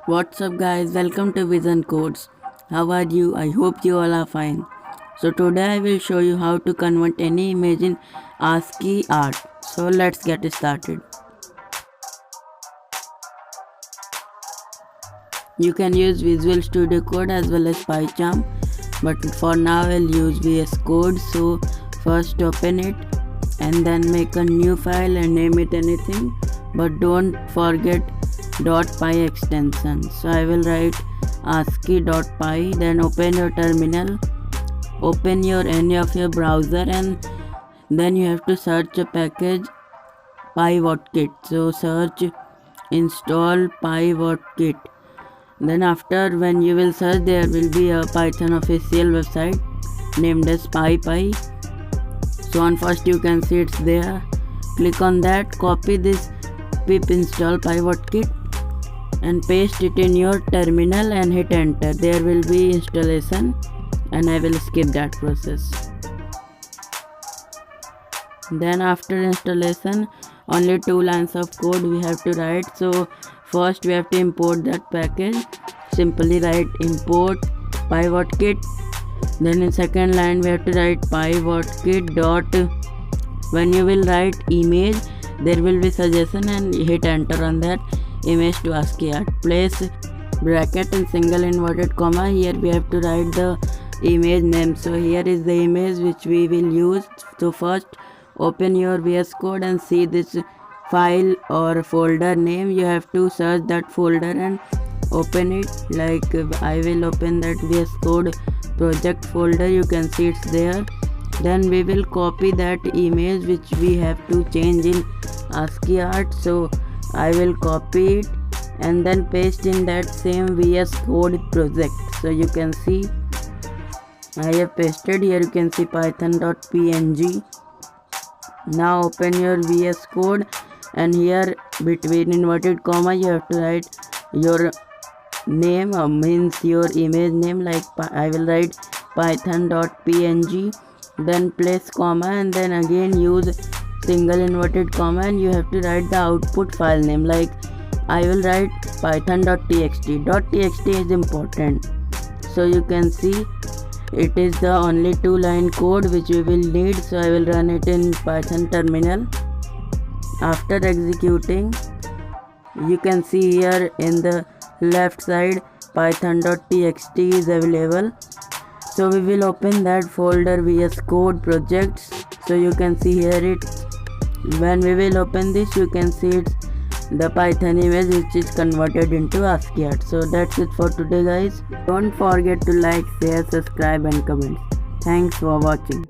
What's up guys, welcome to Vision Codes. How are you? I hope you all are fine. So today I will show you how to convert any image in ASCII art. So let's get started. You can use Visual Studio Code as well as PyCharm, but for now I'll use VS Code. So first open it and then make a new file and name it anything, but don't forget .py extension. So I will write ASCII.py, then open your terminal, open any of your browser, and then you have to search a package pywhatkit. So search install pywhatkit. Then after, when you will search, there will be a Python official website named as pypy. So on first you can see it's there. Click on that, copy this pip install pywhatkit and paste it in your terminal and hit enter. There will be installation and I will skip that process. Then after installation, only 2 lines of code we have to write. So first we have to import that package. Simply write import pywhatkit. Then in second line we have to write pywhatkit dot. When you will write image, there will be suggestion and hit enter on that image to ASCII art. Place bracket and single inverted comma. Here we have to write the image name. So here is the image which we will use. So first open your VS Code and see this file or folder name. You have to search that folder and open it. Like I will open that VS Code project folder. You can see it's there. Then we will copy that image which we have to change in ASCII art. So I will copy it and then paste in that same VS Code project. So you can see I have pasted. Here you can see python.png. Now open your VS Code and here between inverted comma you have to write your name, means your image name. Like I will write python.png, then place comma and then again use single inverted comma and you have to write the output file name. Like I will write python.txt. .txt is important. So you can see it is the only 2-line code which we will need. So I will run it in Python terminal. After executing, you can see here in the left side python.txt is available. So we will open that folder VS Code projects. So you can see here it. When we will open this, you can see it's the Python image which is converted into ASCII art. So that's it for today guys. Don't forget to like, share, subscribe and comment. Thanks for watching.